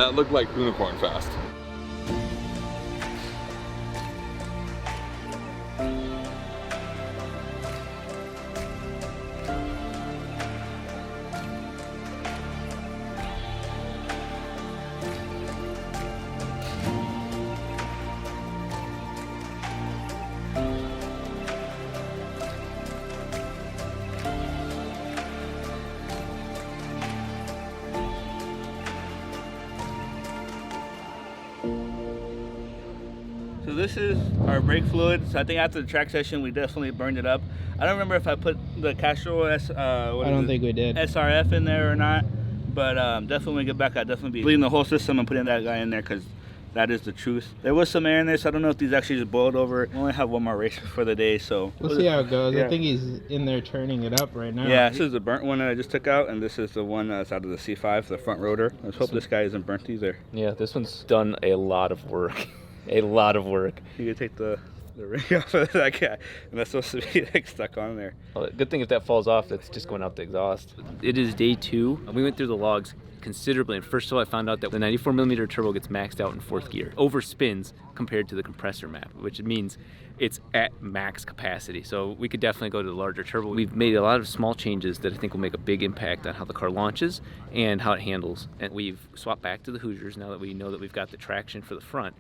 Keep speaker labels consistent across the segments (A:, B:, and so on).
A: That looked like Hoonicorn fast.
B: So this is our brake fluid. So I think after the track session, we definitely burned it up. I don't remember if I put the Castrol I don't
C: think we did.
B: SRF in there or not, but definitely when we get back, I'll definitely be bleeding the whole system and putting that guy in there because that is the truth. There was some air in there, so I don't know if these actually just boiled over. We only have one more race for the day, so
C: we'll see how it goes.
B: Yeah.
C: I think he's in there turning it up right now.
B: Yeah, this is the burnt one that I just took out, and this is the one that's out of the C5, the front rotor. Let's hope this guy isn't burnt either.
D: Yeah, this one's done a lot of work. A lot of work.
B: You can take the ring off of that guy, and that's supposed to be like stuck on there.
D: Well, good thing if that falls off, that's just going out the exhaust. It is day 2. We went through the logs considerably, and first of all, I found out that the 94mm turbo gets maxed out in 4th gear, overspins compared to the compressor map, which means it's at max capacity. So we could definitely go to the larger turbo. We've made a lot of small changes that I think will make a big impact on how the car launches and how it handles. And we've swapped back to the Hoosiers now that we know that we've got the traction for the front.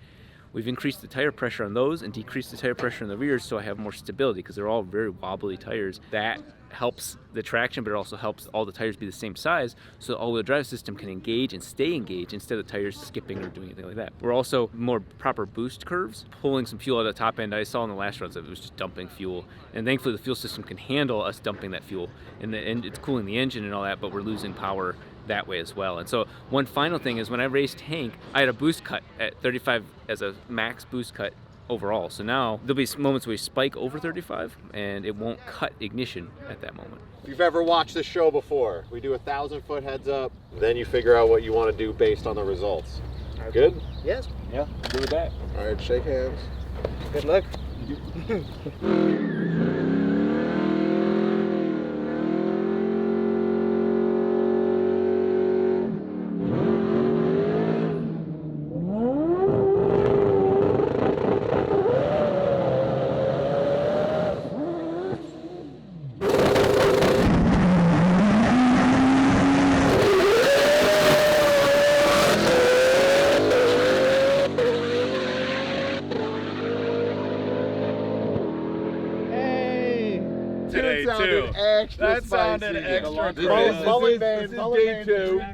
D: We've increased the tire pressure on those and decreased the tire pressure on the rears so I have more stability because they're all very wobbly tires. That helps the traction, but it also helps all the tires be the same size so the all-wheel drive system can engage and stay engaged instead of tires skipping or doing anything like that. We're also more proper boost curves, pulling some fuel out of the top end. I saw in the last runs that it was just dumping fuel, and thankfully the fuel system can handle us dumping that fuel, and it's cooling the engine and all that, but we're losing power that way as well. And so one final thing is when I raced Hank, I had a boost cut at 35 as a max boost cut overall. So now there'll be moments where we spike over 35 and it won't cut ignition at that moment.
E: If you've ever watched this show before, we do a 1,000-foot heads up, then you figure out what you want to do based on the results. Good?
F: Yes.
D: Yeah, good with that.
E: All right, shake hands.
F: Good luck.
E: That sounded extra crazy.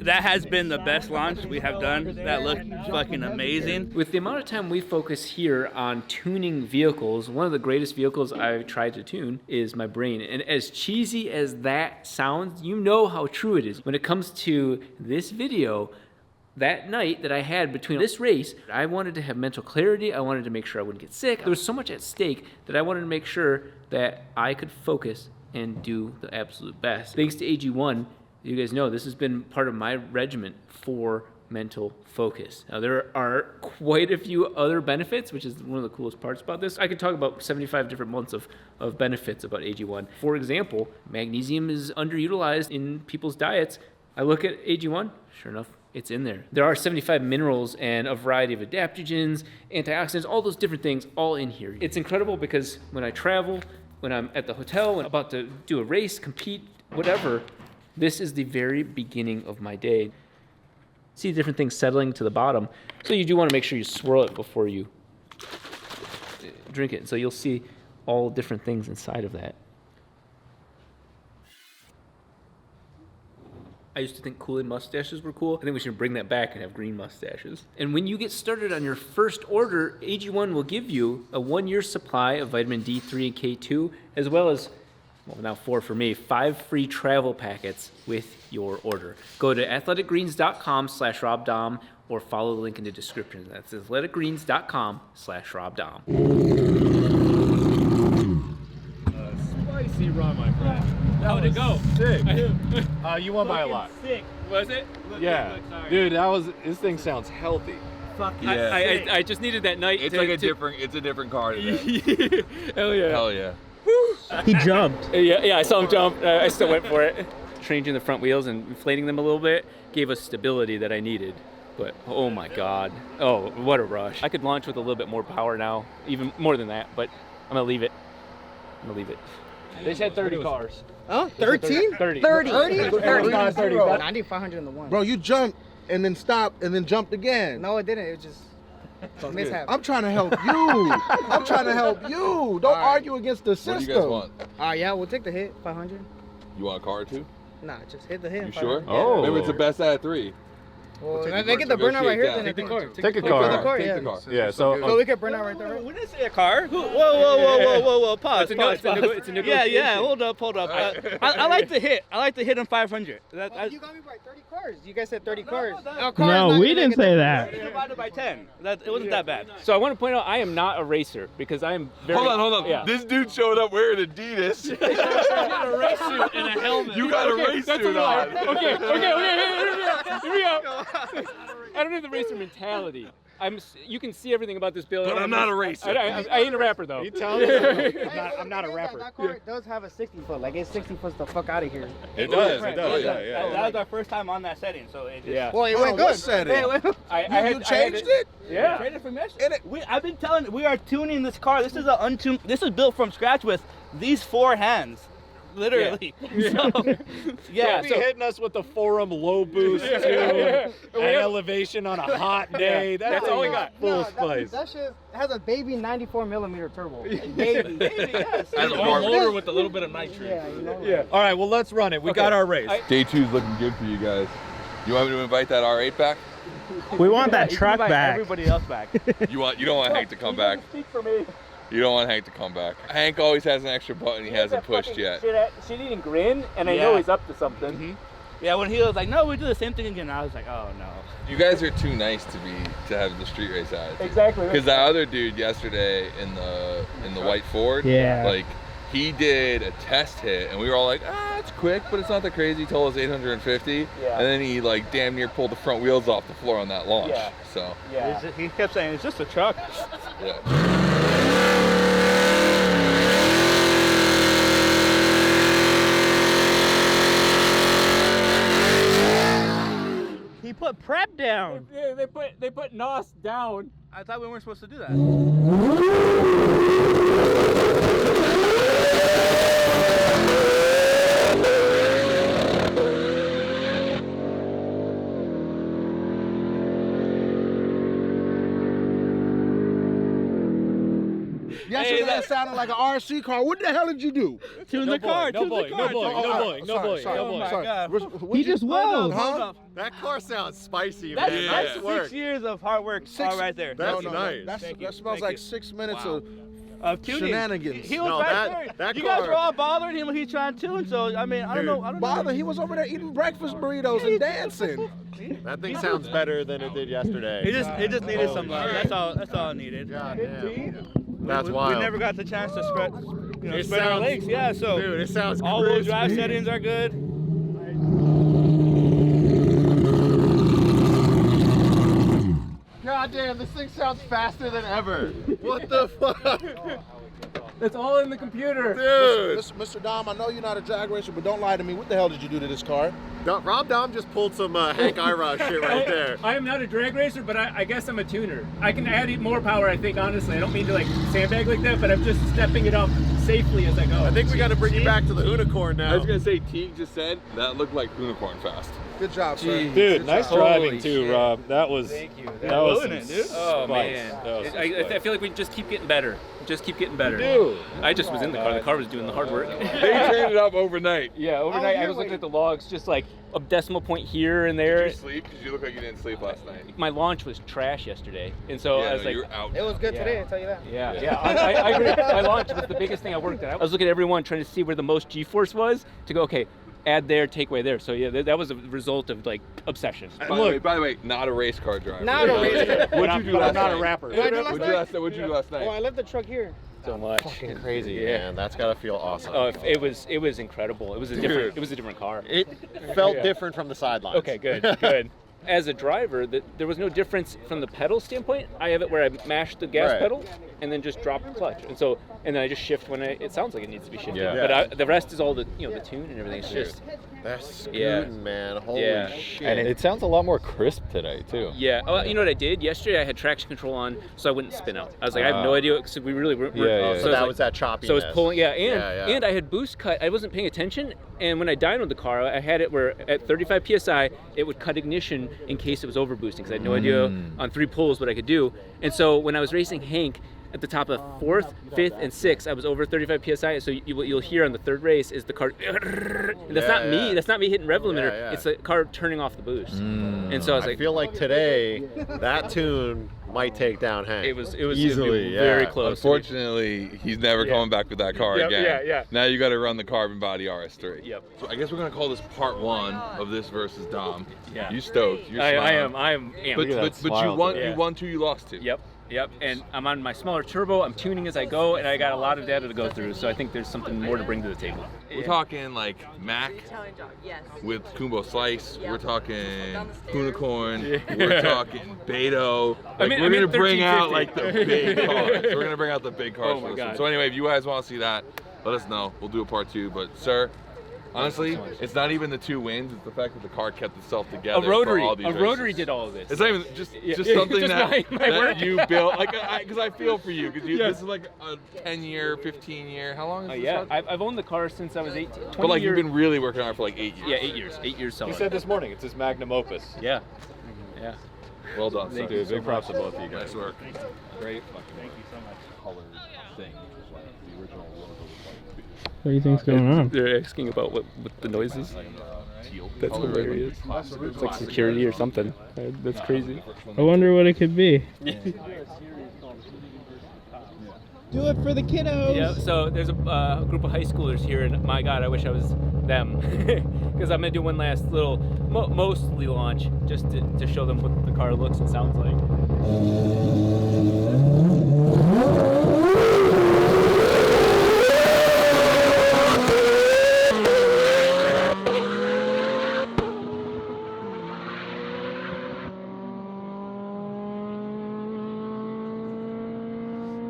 B: That has been the best launch we have done. That looked fucking amazing.
D: With the amount of time we focus here on tuning vehicles, one of the greatest vehicles I've tried to tune is my brain. And as cheesy as that sounds, you know how true it is. When it comes to this video, that night that I had between this race, I wanted to have mental clarity. I wanted to make sure I wouldn't get sick. There was so much at stake that I wanted to make sure that I could focus and do the absolute best. Thanks to AG1, you guys know this has been part of my regimen for mental focus. Now there are quite a few other benefits, which is one of the coolest parts about this. I could talk about 75 different months of benefits about AG1. For example, magnesium is underutilized in people's diets. I look at AG1, sure enough, it's in there. There are 75 minerals and a variety of adaptogens, antioxidants, all those different things all in here. It's incredible because when I travel, when I'm at the hotel, when I'm about to do a race, compete, whatever, this is the very beginning of my day. See different things settling to the bottom. So you do want to make sure you swirl it before you drink it. So you'll see all different things inside of that. I used to think Kool-Aid mustaches were cool. I think we should bring that back and have green mustaches. And when you get started on your first order, AG1 will give you a 1-year supply of vitamin D3 and K2, as well as, well, now 4 for me, 5 free travel packets with your order. Go to athleticgreens.com/RobDahm or follow the link in the description. That's athleticgreens.com/RobDahm.
E: Spicy run, my friend.
D: How'd it go?
E: Sick. You won by a lot.
D: Sick. Was it?
E: Yeah. Dude, this thing sounds healthy.
D: Fuck yeah. I just needed that night.
A: It's like a different car today.
D: Hell yeah.
A: Hell yeah.
C: He jumped.
D: Yeah, I saw him jump. I still went for it. Changing the front wheels and inflating them a little bit gave us stability that I needed but oh my God. Oh, what a rush. I could launch with a little bit more power now, even more than that, but I'm gonna leave it. They said 30 cars.
F: Oh, 13?
D: 30.
F: 30.
G: 9,500 in the one.
H: Bro, you jumped and then stopped and then jumped again.
G: No, it didn't. It was just mishap.
H: I'm trying to help you. I'm trying to help you. Don't argue against the system.
A: What do you guys want?
G: Yeah, we'll take the hit. 500.
A: You want a car too?
G: Nah, just hit the hit.
A: You sure?
D: Oh.
A: Maybe it's the best out of 3.
G: Well, if they get the burnout right here, then
A: Take the car.
E: Take a
G: Take
E: car.
G: the car,
A: Take
G: yeah.
A: the car.
E: Yeah, so
G: we could burn out right there. Right?
B: We didn't say a car. Whoa. Pause.
D: It's a negotiation.
B: Yeah. Hold up. I like the hit. I like the hit on 500.
G: You got me by 30 cars. You guys said 30 cars.
C: No, we didn't say that.
B: Divided by 10. It wasn't that bad.
D: So I want to point out I am not a racer because I am very...
A: Hold on.
D: Yeah.
A: This dude showed up wearing Adidas.
B: You got a race suit and a helmet.
A: You got a race suit on.
D: Okay, here we go. I don't have the racer mentality. You can see everything about this build.
A: But I'm not a racer.
D: I ain't a rapper though.
E: you tell me.
G: I'm not a rapper. That car does have a 60 foot. Like, it's 60 foot the fuck out of here.
E: It does.
B: That was our first time on that setting, so it just...
D: Yeah.
G: Well, it
H: Hold
G: went
H: on,
G: good.
H: what setting?
G: Hey,
H: You changed it?
D: Yeah.
B: Traded from
H: And
B: yesterday. I've been telling, we are tuning this car. This is a untuned. This is built from scratch with these 4 hands, literally. So,
E: Don't be hitting us with the Forum low boost and elevation on a hot day. That's all we got. Full spice.
G: That shit has a baby 94 millimeter turbo. Baby.
B: yes.
A: As a
B: All
A: motor
B: over with a little bit of nitrate.
G: Yeah, you know.
E: Yeah. All right, well, let's run it. We got our race.
A: Day 2's looking good for you guys. You want me to invite that R8 back?
C: We want that
B: You
C: truck
B: invite
C: back.
B: Everybody else back.
A: You don't want Hank to come back.
B: Speak for me.
A: You don't want Hank to come back. Hank always has an extra button he hasn't pushed yet.
D: Shit-eating grin, and I know he's up to something.
B: Yeah, when he was like, no, we do the same thing again, I was like, oh no.
A: You guys are too nice to have the street race attitude.
D: Exactly.
A: Because that other dude yesterday in the white Ford,
C: Yeah.
A: like he did a test hit, and we were all like, it's quick, but it's not that crazy. He told us 850,
D: Yeah.
A: and then he like damn near pulled the front wheels off the floor on that launch.
D: Yeah.
A: So
B: He kept saying, it's just a truck.
A: yeah.
C: He put prep down.
D: Yeah, they put NOS down.
B: I thought we weren't supposed to do that.
H: Yesterday that sounded like an RC car. What the hell did you do?
B: Tune the car.
E: No boy.
B: Oh my God.
C: He just whoa.
H: Huh?
E: That car sounds spicy,
B: That's,
E: man.
B: that's
E: Nice work.
B: 6 years of hard work all right there.
E: That's nice.
H: That smells like 6 minutes of
B: Of tuning.
H: shenanigans.
B: He was
E: No,
B: right there.
E: that
B: You guys
E: car-
B: were all bothering him when he's trying to tune, so I mean, I don't know.
H: Bother, he was over there eating breakfast burritos and dancing.
E: That thing sounds better than it did yesterday.
B: It just needed some love. That's all it needed.
E: God damn. That's
B: we
E: wild.
B: never got the chance to spread,
E: It
B: spread our
E: sounds-
B: legs. Yeah, so
E: Dude, it sounds
B: all-wheel drive
E: crispy.
B: settings are good.
E: God damn, this thing sounds faster than ever. What the fuck?
D: It's all in the computer.
E: Dude.
H: Mr. Dahm, I know you're not a drag racer, but don't lie to me. What the hell did you do to this car?
E: Rob Dahm just pulled some Hank Ira shit right there.
I: I am not a drag racer, but I guess I'm a tuner. I can add more power, I think, honestly. I don't mean to like sandbag like that, but I'm just stepping it up safely as I go.
E: I think we got to bring you back to the Hoonicorn now.
A: I was gonna say Teague just said that looked like Hoonicorn fast.
H: Good job, sir.
E: Dude,
H: Good
E: nice
H: job.
E: driving too, Rob. That was
D: Thank you.
E: that was
B: Moving
E: some
B: it, dude.
D: Oh
E: spice.
D: man,
E: That was some
D: I
E: spice.
D: feel like we just keep getting better. Just keep getting better.
E: Dude.
D: I just was in the car. The car was doing the hard work.
A: They trained it up overnight.
D: Yeah, overnight I was looking at the logs, just like a decimal point here and there.
A: Did you sleep? Because you look like you didn't sleep last night.
D: My launch was trash yesterday, and so I was like,
A: you're out.
G: It was good
D: Yeah.
G: today, I'll tell you that.
D: yeah. I agree. My launch was the biggest thing I worked at. I was looking at everyone trying to see where the most G-force was to go, okay, add there, take away there. So yeah, that was a result of like obsession.
A: By the way, not a race car driver.
G: Not a race car.
A: What'd you do last night?
E: not a rapper.
G: What I do last
A: What'd you do last night?
G: Oh, I left the truck here.
D: So much.
E: Fucking crazy,
D: Yeah.
E: man. That's gotta feel awesome.
D: Oh, it was incredible. It was a different car.
E: It felt
D: Yeah.
E: different from the sidelines.
D: Okay, good. As a driver, there was no difference from the pedal standpoint. I have it where I mash the gas
E: Right.
D: pedal, and then just drop the clutch. And then I just shift when it sounds like it needs to be shifted.
A: Yeah.
D: But the rest is all the the tune and everything. It's just
E: That's scooting, man. Holy shit.
F: And it sounds a lot more crisp today too.
D: yeah. Oh, you know what I did yesterday? I had traction control on, so I wouldn't spin out. I was like, I have no idea because we really weren't.
E: So that was that choppiness.
D: So I was pulling, and I had boost cut. I wasn't paying attention, and when I dynoed the car, I had it where at 35 psi, it would cut ignition in case it was over boosting, because I had no idea on 3 pulls what I could do. And so when I was racing Hank, at the top of 4th, 5th, and 6th, I was over 35 psi. So what you'll hear on the 3rd race is the car, and that's not me. That's not me hitting rev limiter. It's the car turning off the boost. And so I was like,
E: I feel like today that tune might take down Hank.
D: It was
E: easily
D: very close.
A: Unfortunately, he's never coming back with that car again.
D: Yeah.
A: Now you got to run the carbon body RS3.
D: Yep.
A: So I guess we're gonna call this part 1 of this versus Dahm.
D: Yeah.
A: You stoked? You're
D: I
A: smiling.
D: am.
A: But you won. You won 2. You lost 2.
D: Yep, and I'm on my smaller turbo, I'm tuning as I go, and I got a lot of data to go through, so I think there's something more to bring to the table.
A: We're talking like Mac with Kumbo Slice, we're talking Hoonicorn, we're talking Beto. Like, we're gonna bring out like the big cars. We're gonna bring out the big cars for this one. So anyway, if you guys want to see that, let us know. We'll do a part 2, but sir, honestly, it's not even the 2 wins. It's the fact that the car kept itself together.
D: A rotary.
A: For all these
D: A
A: races.
D: rotary did all of this.
A: It's not even just something
D: just
A: that,
D: my work.
A: that you built. Like, because I feel for you. Because this is like a 10-year, 15-year. How long is this?
D: Yeah, I've owned the car since I was 18. 20
A: But like
D: years.
A: you've been really working on it for like 8 years.
D: Yeah, 8 years. 8 years solid.
E: He said this morning it's his magnum opus.
D: Yeah.
A: Well done,
F: Dude,
A: sir.
F: big props to both of you guys.
A: Nice work.
F: Great fucking thank you so much. Color thing, which is like the original logo was like
C: What do you think's going on?
D: They're asking about what the noises. That's what it is. It's like security or something. That's crazy.
C: I wonder what it could be. Do it for the kiddos.
D: Yeah, so there's a group of high schoolers here, and my God, I wish I was them. Because I'm going to do one last little, mostly launch, just to show them what the car looks and sounds like.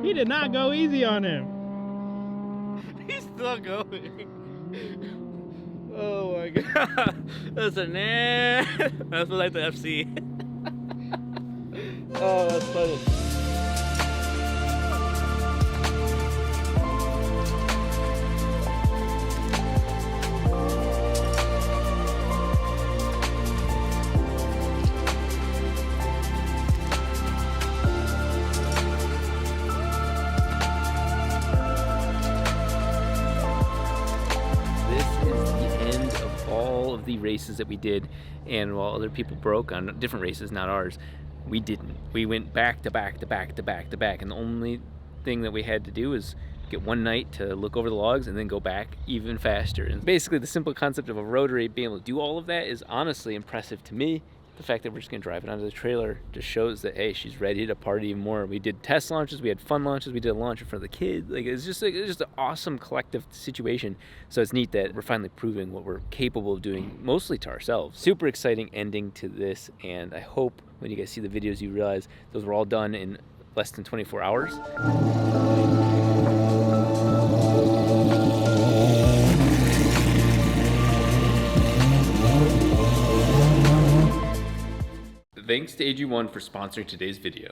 C: He did not go easy on him.
B: He's still going. Oh my god. That's a nah. That's like the FC. Oh, that's funny.
D: The races that we did, and while other people broke on different races, not ours, we didn't. We went back to back to back to back to back, and the only thing that we had to do was get one night to look over the logs and then go back even faster. And basically the simple concept of a rotary being able to do all of that is honestly impressive to me. The fact that we're just gonna drive it onto the trailer just shows that, hey, she's ready to party even more. We did test launches, we had fun launches, we did a launch in front of the kids. Like it's just an awesome collective situation. So it's neat that we're finally proving what we're capable of doing, mostly to ourselves. Super exciting ending to this, and I hope when you guys see the videos you realize those were all done in less than 24 hours. Thanks to AG1 for sponsoring today's video.